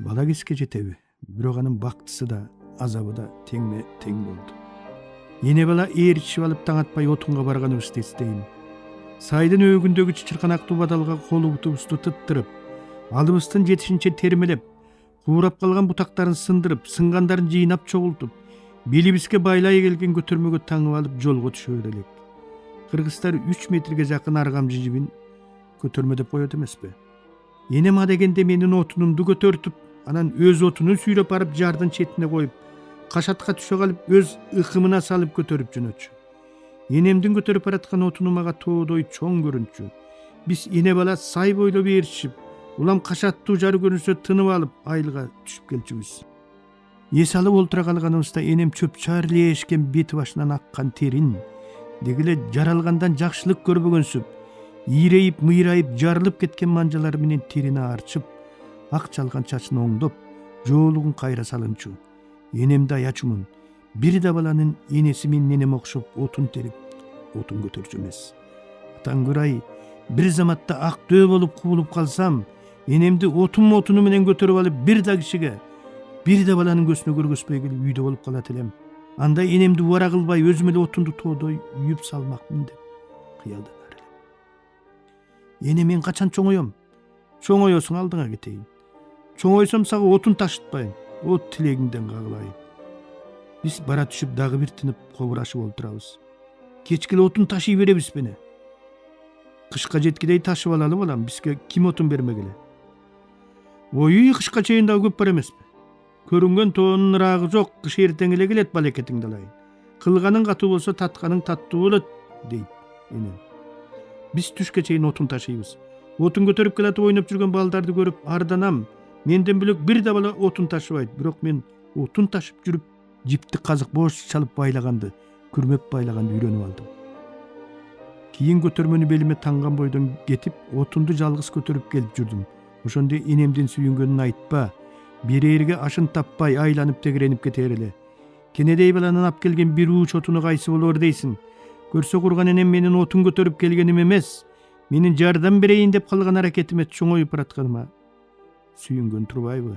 Bala kesке жетеби, бирок анын бактысы да, азабы да теңме-тең болду. Эне бала ээрчип алып таң атпай отунга барганыбызды эстейм. Сайдын өөгүндөгү чычырканактуу бадалга колубутубузду тыттырып, алыбыздын жетишинче термелеп, куурап калган бутактарын сындырып, сынгандарын жыйнап чогултуп, белибизге байлай келген көтөрмөгө таңып алып жолго түшө элек. Кыргыздар 3 метрге жакын аргам жижибин көтөрмө деп коет эмеспи? Энем адегенде менин отунумду көтөртүп, анан өз отунун сүйрөп барып жардын четине коюп, кашатка түшө калып өз ыкымына салып көтөрүп жөнөтчү. Энемдин көтөрүп бараткан отуну мага тоодой чоң көрүнчү. Биз эне бала сай бойлоп ээрчип, улам кашаттуу жар көрүнсө тынып алып айылга түшүп келчүбүз. Эс алып олтура калганыбызда энем чөп чаар лээшкен бети башынан аккан терин, дегеле жаралгандан жакшылык көрбөгөнсүп, ийрейип, мыйрайып, жарылып кеткен манжалары менен терини арчып, ак чалган чачын оңдоп, жоолугун кайра салынчу. Энемди аячумун. Бир да баланын энеси менен энем окшоп отун терип, отун көтөрчү эмес. Атаңгүрай, бир заматта ак дөө болуп кубулуп калсам, энемди отуну менен көтөрүп алып бир да кишиге, бир да баланын көзүнө көргөзбөй келип үйдө болуп калат элем. Анда энемди убара кылбай өзүм эле отунду тоодой үйүп салмакмын деп кыялданар элем. Эне, мен качан чоңойом? Чоңоесуң, алдыңа кетейин. Чоңойсом сага отун ташытпайын, от тилегиңден кагылайын. Биз бара түшүп дагы бир тынып кобурашып олтурабыз. Кечке эле отун ташый беребиз бени. Кышка жеткидей ташып алалы балам, бизге ким отун бермегиле? Ой, кышка чейин дагы көп бар эмеспи? Көрүнгөн тоонун ыраагы жок, кыш эртең эле келет, балекетиңди алайын. Кылганың катуу болсо татканың таттуу болот, дейт энем. Биз түшкө чейин отун ташыйбыз. Отун көтөрүп келатып ойноп жүргөн балдарды көрүп арданам. Менден бөлөк бир да бала отун ташыбайт, бирок мен отун ташып жүрүп, жипти казык бош чалып байлаганды, күрмөп байлаганды үйрөнүп алдым. Кийин көтөрмөнү белиме танган бойдон кетип, отунду жалгыз көтөрүп келип жүрдүм. Ошондо энемдин сүйүнгөнүн айтпа, берерге ашын таппай айланып тегеренип кетер эле. Кенедей баланын ап келген бир ууч отуну кайсы болор дейсиң? Көрсө курган энем менин отун көтөрүп келгеним эмес, менин жардам берейин деп калган аракетиме чоңоюп баратканыма сүйүнгөн турбайбы?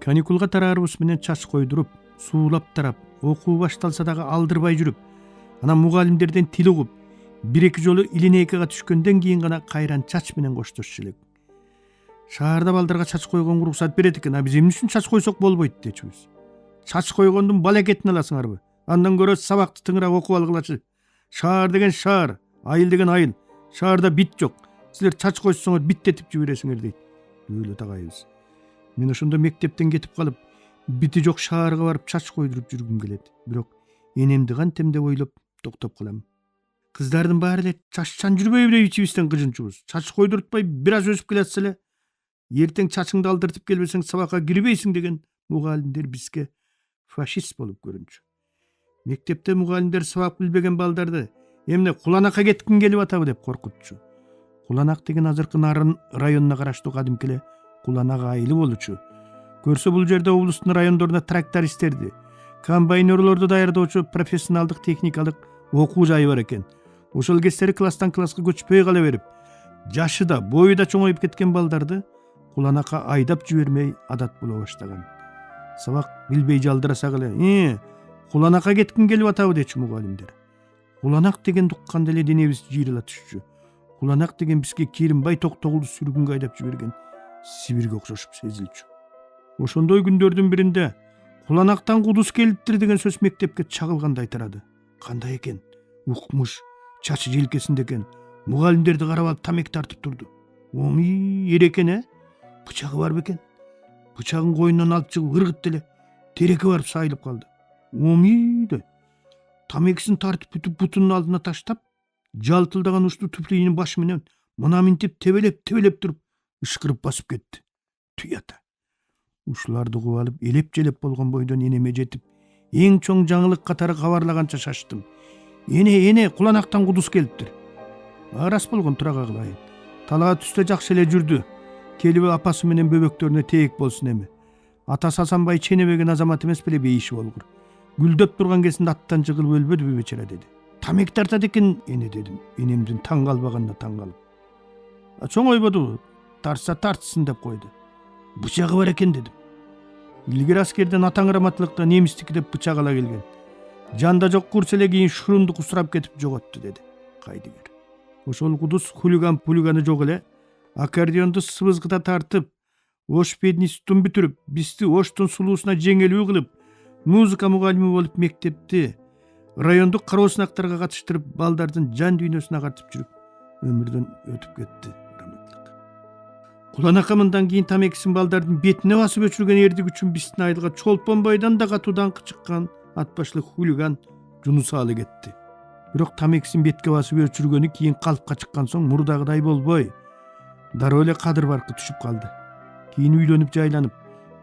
Каникулга тараарыбыз менен чач койдуруп, суулап тарап, окуу башталса дагы алдырбай жүрүп, анан мугалимдерден тил угуп, бир-эки жолу линейкага түшкөндөн кийин гана кайран чач менен коштошчу элек. Шаарда балдарга чач койгонго уруксат берет экен, а биз эмне үчүн чач койсок болбойт дечүбүз. Чач койгондун балекетин аласыңарбы? Андан көрө сабакты тыңыраак окуп алгылачы. Шаар деген шаар, айыл деген айыл. Шаарда бит жок. Силер чач койсоңор биттетип жибересиңер дейт. Дөөлөт агайыбыз. Мен ошондо мектептен кетип калып, бити жок шаарга барып чач койдуруп жүргүм келет. Бирок энемди кантем деп ойлоп токтоп калам. Кыздардын баары эле чаччан жүрбөйбү деп ичибизден кыжынчубуз. Чач койдуртпай бир аз өсүп келатса эле, эртең чачыңды алдыртып келбесең сабакка кирбейсиң деген мугалимдер бизге фашист болуп көрүнчү. Мектепте мугалимдер сабак билбеген балдарды эмне Куланакка кеткиң келип атабы деп коркутчу. Куланак деген азыркы Нарын районуна караштуу кадимки эле Куланак айылы болчу. Көрсө бул жерде облустун райондоруна трактористтерди, комбайнерлорду даярдоочу профессионалдык техникалык окуу жайы бар экен. Ошол кездери класстан класска көчпөй кала берип, жашы да, бою да чоңоюп кеткен балдарды Куланакка айдап жибермей адат боло баштаган. Сабак билбей жалдырасак эле, Куланакка кеткиң келип атабы дечү мугалимдер. Куланак дегенди укканда эле денебиз жыйрыла түшчү. Куланак деген бизге Керимбай Токтогулду сүргүнгө айдап жиберген Сибирге окшошуп сезилчү. Ошондой күндөрдүн биринде Куланактан кудус келиптир деген сөз мектепке чагылгандай тарады. Кандай экен? Укмуш, чачы желкесинде экен. Мугалимдерди карап алып тамек тартып турду. Оми, эрекен, бычагы бар бекен. Бычагын койнунан алып чыгып ыргытты эле. Тереке барып сайылып калды. Оми де. Тамекисин тартып бүтүп бутунун алдына таштап, жалтылдаган ушту туфлинин башы менен мына минтип тебелеп туруп ышкырып басып кетти. Туята. Ушуларды угуп алып элеп-желеп болгон бойдон энеме жетип, эң чоң жаңылык катары кабарлаганча шаштым. Эне, Куланактан кудус келиптир. Рас болгон, тура кагылайын. Талаа түстө жакшы эле жүрдү. Келип апасы менен бөбөктөрүнө тээк болсун эми. Atасы Асанбай ченебеген азамат эмес беле бейиши болгур. Гүлдөп турган кезинде аттан жыгылып өлбөдүбү бечара деди. Тамек тартат экен эне дедим. Энемдин таң калбаганына таң калып. Чоң ойбоду, тартса тартсын деп койду. Бычагы бар экен дедим. Илгери аскерден атаң раматтылыкта немистики деп бычак ала келген. Жанда жок курс эле кийин шурунду кусурап кетип жоготту деди кайдыгер. Ошол кудус хулиганы жок эле аккордеонду сыбызгыда тартып, ош пединститутун бүтүрүп, бизди оштун сулуусуна жеңелүү кылып, музыка мугалими болуп мектепти райондук кароосунактарга катыштырып, балдардын жан дүйнөсүн агартып жүрүп өмүрдөн өтүп кетти. Кулан акамындан кийин тамекисин балдардын бетине басып өчүргөн эрдик үчүн биздин айылга Чолпон бойдон да катуу даңкы чыккан ат башлык хулиган Жунусалы кетти. Бирок тамекисин бетке басып өчүргөнү кийин калпка чыккан соң мурдагыдай болбой, дароо эле кадыр баркы түшүп калды. Кийин үйлөнүп жайланып,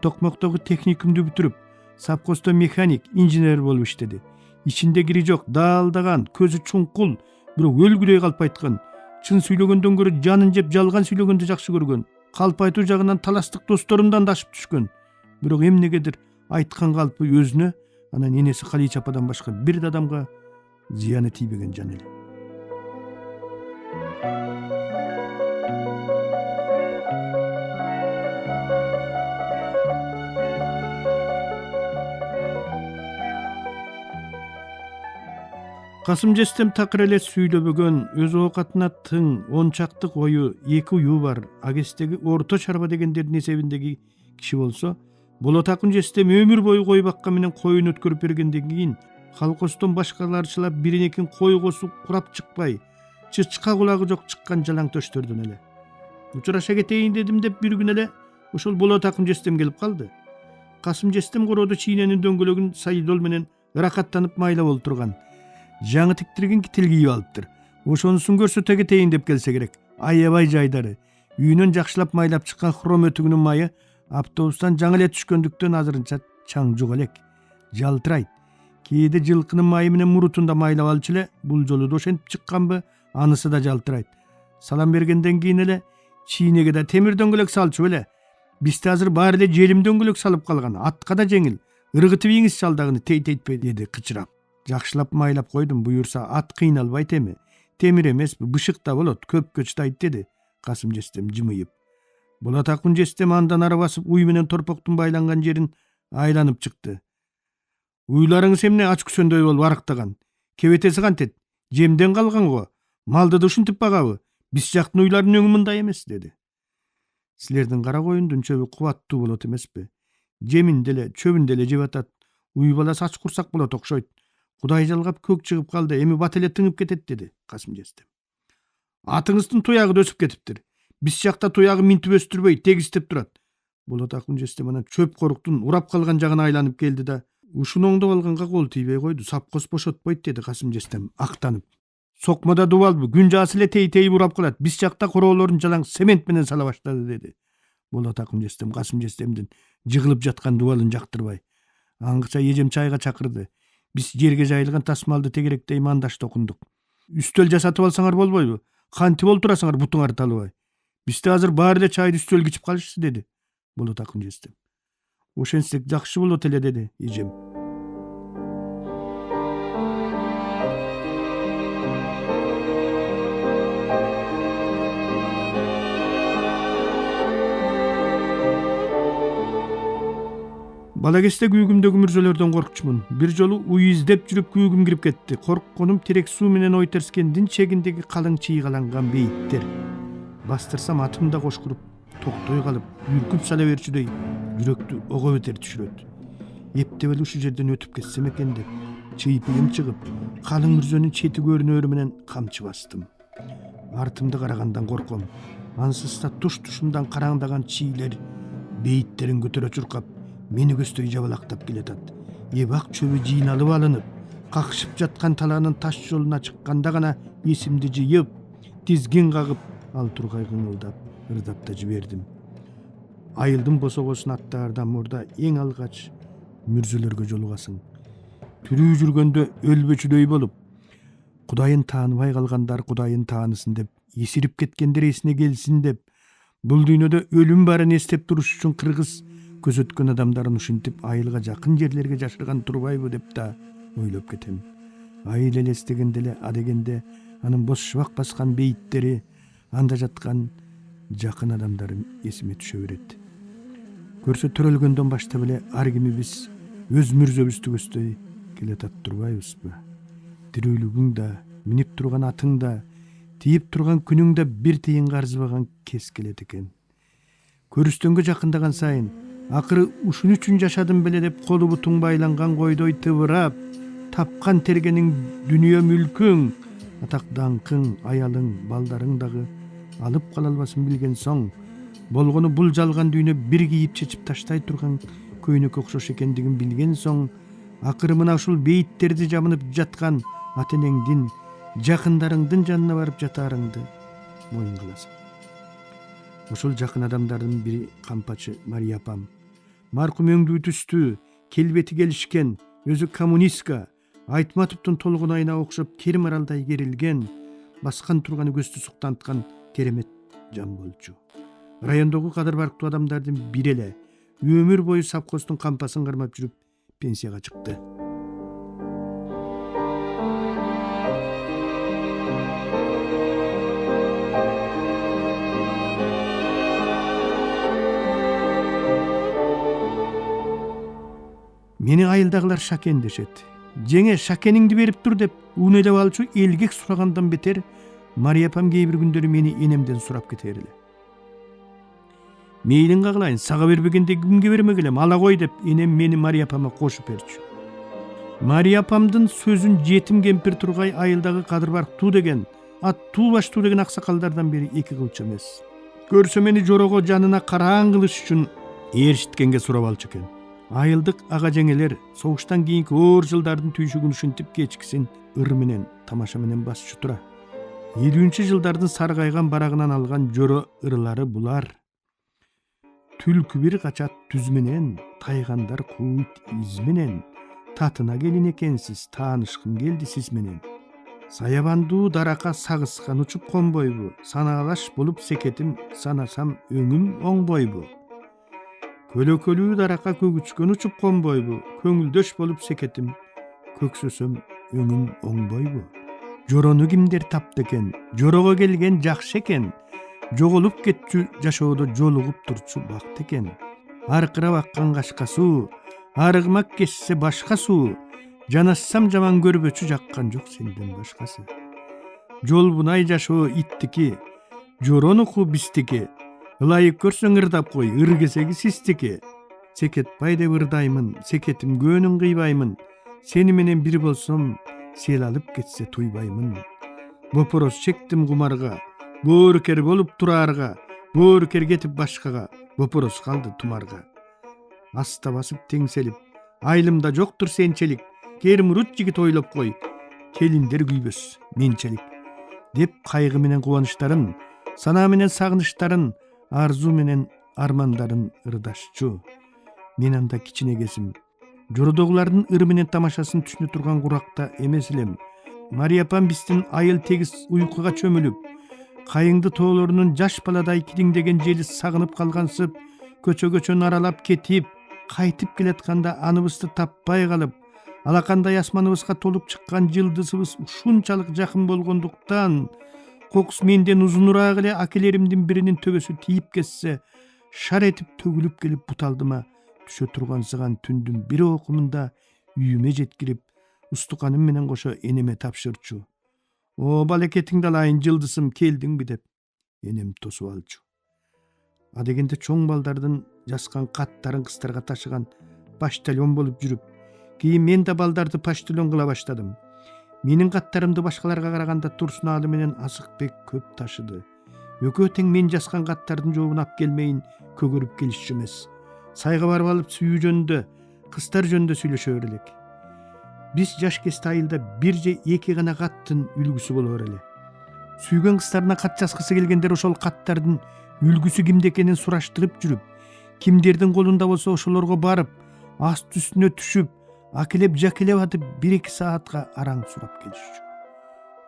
Токмоктогу техникумду бүтүрүп, совхоздо механик, инженер болуп иштеди. Ичинде кири жок, даалдаган, көзү чуңкул, бирок өлгүдөй калпайткан. Чын сүйлөгөндөн көрө жанын жеп жалган сүйлөгөндү жакшы көргөн. Калпайтуу жагынан таластык досторумдан да ашып түшкөн. Бирок эмнегедир айткан калпы өзүнө, анан энеси Калич ападан башка бир да адамга зыяны тийбеген жан эле. Касым Жестем такыр эле сүйлөбөгөн, өз оокатына тың, 10 чакты кою, 2 уюу бар, агестеги орто чарба дегендердин эсебиндеги киши болсо, Болот Акын Жестем өмүр бою кой бакка менен коюн өткөрүп бергенден кийин колхоздон башкаларчылап биринекин койгосу курап чыкпай, чычка кулагы жок чыккан жалаң төштөрдөн эле. Учураша кетейин дедим деп бир күн эле ошол Болот Акын Жестем келип калды. Касым Жестем корооду чийненин дөңгөлөгүн сайдол менен ыракаттанып майлап олтурган. Жаңы тиктирген китил кийип алыптыр. Ошонусун көрсөтө кетейин деп келсе керек. Аябай жайдары. Үйүнөн жакшылап майлап чыккан хром өтүгүнүн майы автобустан жаңы эле түшкөндүктөн азырынча чаң жок элек. Жалтырайт. Кээде жылкынын майы менен мурутунда майлап алчу эле, бул жолу да ошентип чыкканбы, анысы да жалтырайт. Салам бергенден кийин эле чийнеге да темир дөңгөлөк салчу эле. Бизде азыр баары эле желим дөңгөлөк салып калган. Атка да жеңил. Ыргытып ийиңиз чалдагыны тейтпей деди кычырап. Жакшылап майлап койдум, буюрса ат кыйналбайт эми. Темир эмеспи, бышык да болот, көпкө чыдайт деди Касым Жестем жымыйып. Болот Акын Жестем андан ары басып уй менен торпоктун байланган жерин айланып чыкты. Уйларыңыз эмне ач күсөндөй болуп арыктаган? Кебетеси кантет? Жемден калган го. Малды да ушинтип багабы? Биз жактын уйларынын өңү мындай эмес деди. Силердин кара коюндун чөбү кубаттуу болот эмеспи? Жемин деле, чөбүн деле жеп атат. Уй бала сач курсак болот окшойт. Кудай жалгап көк чыгып калды, эми бат эле тыңып кетет деди Касым Жестем. Атыңыздын туягы да өсүп кетиптир. Биз жакта туягы минтип өстүрбөй, тегистеп турат. Болот Акын Жестем анан чөп коруктун урап калган жагына айланып келди да, ушуну оңдоп алганга кол тийбей койду, сапкос бошотпойт деди Касым Жестем актанып. Сокмода дубалбы, күн жаасы эле тей урап калат. Биз жакта короолорун жалаң цемент менен сала баштады деди. Болот Акын Жестем Касым Жестемдин жыгылып жаткан дубалын жактырбай. Аңгыча эжем чайга чакырды. Биз жерге жайылган тасмалды тегеректей мандаш токундук. Үстөл жасатып алсаңар болбойбу? Кантип олтурасыңар бутуңарды талыбай? Бизде азыр баары эле чайды үстөлгө ичип калышты деди Болот Акын Жестем. Ошентсек жакшы болот эле деди эжем. Бала кезде күйгүмдөгү мүрзөлөрдөн коркчумун. Бир жолу уй издеп жүрүп күйгүм кирип кетти. Коркконум терек суу менен ой терскендин чегиндеги калың чыйгаланган бейиттер. Бастырсам атым да кошкуруп, токтой калып, үркүп сала берчүдөй жүрөктү ого бетер түшүрөт. Эптеп эле ушул жерден өтүп кетсем экен деп, чыйпыйым чыгып, калың мүрзөнүн чети көрүнөрү менен камчы бастым. Артымды карагандан корком. Ансыз да туш-тушундан караңдаган чийлер бейиттерин көтөрө чуркап, мени көздөй жабалактап келатат. Эбак чөбү жыйналып алынып, какшып жаткан талаанын таш жолуна чыкканда гана эсимди жыйып, тизгин кагып, ал тургай кыңылдап, ырдап да жибердим. Айылдын босогосун аттаардан мурда эң алгач мүрзөлөргө жолугасың. Тирүү жүргөндө өлбөчүдөй болуп, Кудайын тааныбай калгандар Кудайын таанысын деп, эсирип кеткендер эсине келсин деп, бул дүйнөдө өлүм барын эстеп туруш үчүн кыргыз көзөткөн адамдарын ушинтип айылга жакын жерлерге жашырган турбайбы деп да ойлоп кетем. Айыл элестегенде эле адегенде анын боз шыбак баскан бейиттери, анда жаткан жакын адамдарым эсиме түшө берет. Көрсө төрөлгөндөн баштап эле ар кимибиз өз мүрзөбүздү көздөй келатат турбайбызбы? Тирүүлүгүң да, минип турган атың да, тийип турган күнүң да бир тыйынга арзыбаган кез келет экен. Көрүстөнгө жакындаган сайын акыры ушун үчүн жашадым беле деп колу бутуң байланган койдой тыбырап, тапкан тергениң дүнүйө мүлкүң, атак даңкың, аялың, балдарың дагы алып кала албасын билген соң, болгону бул жалган дүйнө бир кийип чечип таштай турган көйнөккө окшош экендигин билген соң, акыры мына ушул бейиттерди жабынып жаткан ата энеңдин, жакындарыңдын жанына барып жатаарыңды моюн кыласың. Ошол жакын адамдардын бири кампачы Мария апам. Маркум өңдүү түстүү, келбети келишкен, өзү коммунистка, Айтматовдун толгунайына окшоп Керим аралдай керилген, баскан турганы көздү суктанткан керемет жан болчу. Райондогу кадыр барктуу адамдардын бири эле өмүр бою совхоздун кампасын кармап жүрүп пенсияга чыкты. Мени айылдагылар Шакен дешет. Жеңе Шакениңди берип тур деп уунелеп алчу элгек сурагандан бетер Мария апам кээ бир күндөрү мени энемден сурап кетер эле. Мейлиң кагылайын, сага бербегенде кимге бермек элем, ала кой деп энем мени Мария апама кошуп берчү. Мария апамдын сөзүн жетим кемпир тургай айылдагы кадыр барктуу деген, аттуу баштуу деген аксакалдардан бери эки кылчу эмес. Көрсө мени жорого жанына караан кылыш үчүн ээрчиткенге сурап алчу экен. Айылдык ага жеңелер согуштан кийинки оор жылдардын түйшүгүн ушинтип кечкисин ыр менен тамаша менен басчу тура. 50-нчы жылдардын саргайган барагынан алган жоро ырлары булар. Түлкү бир качат түз менен, тайгандар куйт из менен, татына келин экенсиз, таанышкым келди сиз менен. Саябандуу дарака сагыскан учуп конбойбу, санаалаш болуп секетим, санасам өңүм оңбойбу. Көлөкөлүү дарака көгүчкөн учуп конбойбу, көңүлдөш болуп секетим, көксөсөм өңүм оңбойбу. Жорону кимдер тапты экен, жорого келген жакшы экен, жоголуп кетчү жашоодо жолугуп турчу бакт экен. Аркырап аккан кашка суу, арыгмак кечсе башка суу, жанашсам жаман көрбөчү жаккан жок сенден башкасы. Жолбунай жашоо иттики, жоронуку биздики, ылайык көрсөң ырдап кой, ыр кесеги сиздики. Секетпай деп ырдаймын, секетим көөнүн кыйбаймын, сени менен бир болсом, сел алып кетсе туйбаймын. Бопороз чектим кумарга, боорукер болуп тураарга, боорукер кетип башкага, бопороз калды тумарга. Аста басып теңселип, айылымда жоктур сенчелик, кермурут жигит ойлоп кой, келиндер күйбөс менчелик. Деп кайгы менен кубанычтарын, санаа менен сагынычтарын, арзу менен армандарын ырдашчу. Мен анда кичине кезим, жородогулардын ыры менен тамашасын түшүнө турган куракта эмес элем. Мария апам биздин айыл тегиз уйкуга чөмүлүп, кайыңды тоолорунун жаш баладай кириңдеген жели сагынып калгансып, көчө-көчөнү аралап кетип, кайтып келатканда аныбызды таппай калып, алакандай асманыбызга толуп чыккан жылдызыбыз ушунчалык жакын болгондуктан, кокус менден узунураак эле акелеримдин биринин төбөсү тийип кетсе, шар этип төгүлүп келип буталдыма түшө турган сыган түндүн бир окумунда үйүмө жеткирип, устуканым менен кошо энеме тапшырчу. О, балекетиңди алайын жылдызым, келдиңби деп энем тосуп алчу. Адегенде чоң балдардын жазган каттарын кыздарга ташыган почтальон болуп жүрүп, кийин мен да балдарды почтальон кыла баштадым. Менин каттарымды башкаларга караганда Турсун аалы менен Азыкбек көп ташыды. Экөө тең мен жазган каттардын жообун ап келмейин көгөрүп келишчү эмес. Сайга барып алып сүйүү жөнүндө, кыздар жөнүндө сүйлөшө берелик. Биз жаш кезде айылда бир же эки гана каттын үлгүсү боло берели. Сүйгөн кыздарына кат жазгысы келгендер ошол каттардын үлгүсү кимде экенин сураштырып жүрүп, кимдердин колунда болсо ошолорго барып, аст үстүнө түшүп, акелеп жакелеп атып 1-2 саатка араң сурап келишчү.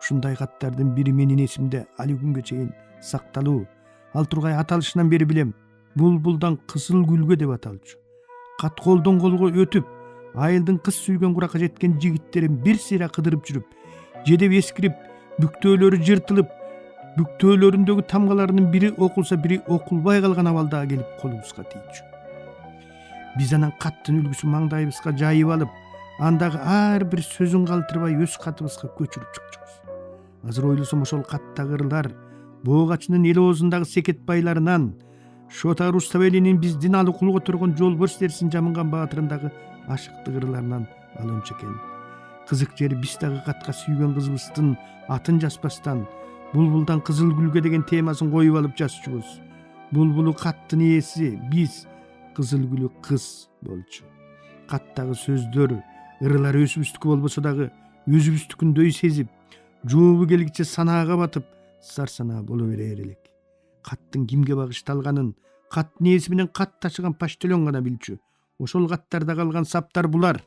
Ушундай каттардын бири менин эсимде али күнгө чейин сакталуу. Ал тургай аталышынан бери билем. Булбулдан кызыл гүлгө деп аталчу. Кат колдон колго өтүп, айылдын кыз сүйгөн куракка жеткен жигиттерин бир сыйра кыдырып жүрүп, жедеп эскирип, бүктөөлөрү жыртылып, бүктөөлөрүндөгү тамгаларынын бири окулса бири окулбай калган абалда келип колубузга тийчү. Биз анан каттын үлгүсүн маңдайыбызга жайып алып, андагы ар бир сөзүн калтырбай өз катыбызга көчүрүп чыкчубуз. Азыр ойлосом ошол каттагы ырлар Боогачынын эл оозундагы секетбайларынан, Шота Руставелинин биздин алы кул которгон жолборс дерсин жамынган баатырындагы ашыктык ырларынан алынчу экен. Кызык жери биз дагы катка сүйгөн кызыбыздын атын жазбастан, булбулдан кызыл гүлгө деген темасын коюп алып жазчубуз. Булбулу каттын ээси, биз кызыл гүлү кыз болчу. Каттагы сөздөр, ырлар өзүбүздүкү болбосо дагы өзүбүздүкүндөй сезип, жообу келгиче санаага батып, сарсанаа боло берер элек. Каттын кимге багышталганын каттын ээси менен кат ташыган почтальон гана билчү. Ошол каттарда калган саптар булар.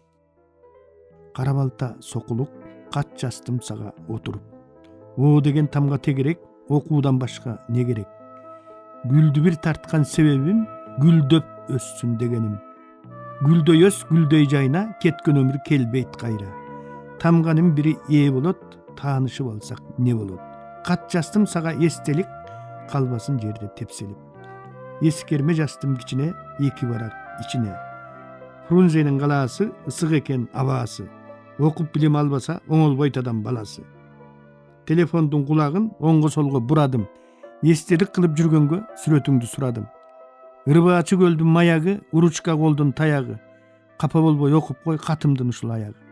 Кара балта сокулук, кат жаздым сага отуруп. О деген тамга тегерек, окуудан башка не керек? Гүлдү бир тарткан себебим, гүлдөп өссүн дегеним. Гүлдөй өс, гүлдөй жайна, кеткен өмүр келбейт кайра. Тамганын бири ээ болот, таанышып алсак не болот? Кат жаздым сага эстелик, калбасын жерде тепселип. Эскерме жаздым кичине, эки барар ичине. Фрунзенин калаасы, ысык экен абаасы. Окуп билим албаса, оңолбойт адам баласы. Телефондун кулагын оңго солго бурадым. Эстелик кылып жүргөнгө сүрөтүңдү сурадым. Ырбаачы көлдүн маягы, уручка колдун таягы. Капа болбой окуп кой катымдын ушул аягы.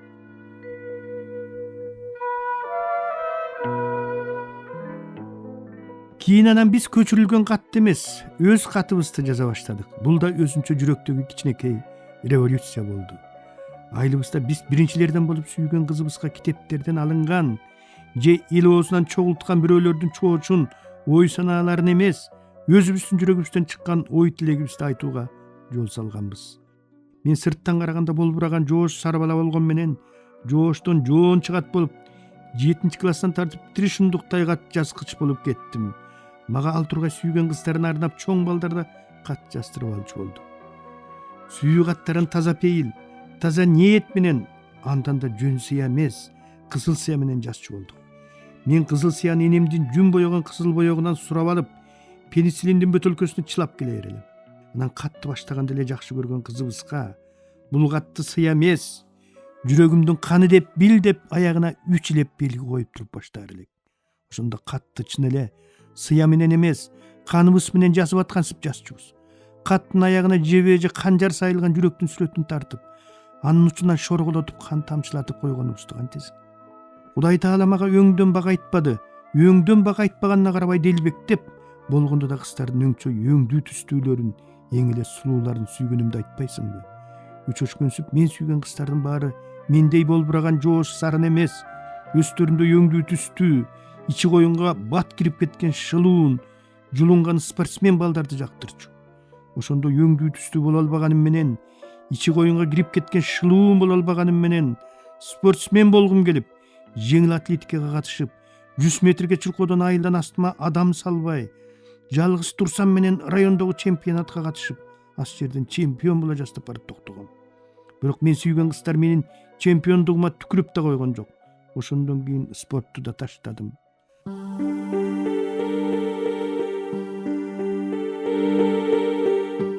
Кийин анан биз көчүрүлгөн катты эмес, өз катыбызды жаза баштадык. Бул да өзүнчө жүрөктөгү кичинекей революция болду. Айылыбызда биз биринчилерден болуп сүйгөн кызыбызга китептерден алынган, же эл оозунан чогулткан бирөөлөрдүн чоочун, ой санааларын эмес, өзүбүздүн жүрөгүбүздөн чыккан ой тилегибизди айтууга жол салганбыз. Мен сырттан караганда болбураган жоош сары бала болгон менен, жооштон жоон чыгат болуп, 7 класстан тартып тришундуктай кат жазгыч болуп кеттим. Мага ал тургай сүйгөн кыздарын арнап чоң балдарда кат жаздырып алчу болду. Сүйүү каттарын таза пейил, таза ниет менен, андан да жөн сыя эмес, кызыл сыя менен жазчу болдук. Мен кызыл сыяны энемдин жүн боёгон кызыл боёгунан сурап алып, пенициллиндин бөтөлкөсүнө чылап келер элем. Анан катты баштаганда эле жакшы көргөн кызыбызга бул катты сыя эмес, жүрөгүмдүн каны деп бил деп аягына 3 илеп белги коюп туруп баштаар элек. Ошондо катты чын эле сыя менен эмес, каныбыз менен жазып аткансып жазчубуз. Каттын аягына жебеже канжар сайылган жүрөктүн сүрөтүн тартып, анын учунан шорголотуп кан тамчылатып койгонубузду кантесиң. Кудай Таала мага өңдөн бак айтпады. Өңдөн бак айтпаганына карабай делбектеп, болгондо да кыздардын өңчөй өңдүү түстүүлөрүн, эң эле сулууларын сүйгөнүмдү айтпайсыңбы? Үч өчкөнсүп мен сүйгөн кыздардын баары мендей болбураган жоош сарын эмес, өстөрүндө өңдүү түстүү, ичи коюнга бат кирип кеткен шылуун, жулунган спортсмен балдарды жактырчу. Ошондо өңдүү түстүү боло албаганым менен, ичи коюнга кирип кеткен шылуун боло албаганым менен, спортсмен болгум келип, жеңил атлетикага катышып, 100 метрге чуркоодон айылдан астыма адам салбай, жалгыз турсам менен райондогу чемпионатка катышып, аз жерден чемпион боло жаздап барып токтогом. Бирок мен сүйгөн кыздар менин чемпиондугума түкүрүп да койгон жок. Ошондон кийин спортту да таштадым.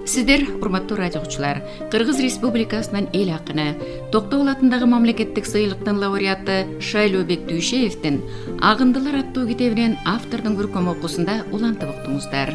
Сиздер, урматтуу радио угуучулар, Кыргыз Республикасынын эл акыны, Токтогул атындагы мамлекеттик сыйлыктын лауреаты Шайлообек Дүйшеевдин Агындылар аттуу китебинен автордун көркөм окуусунда улантып уктуңуздар.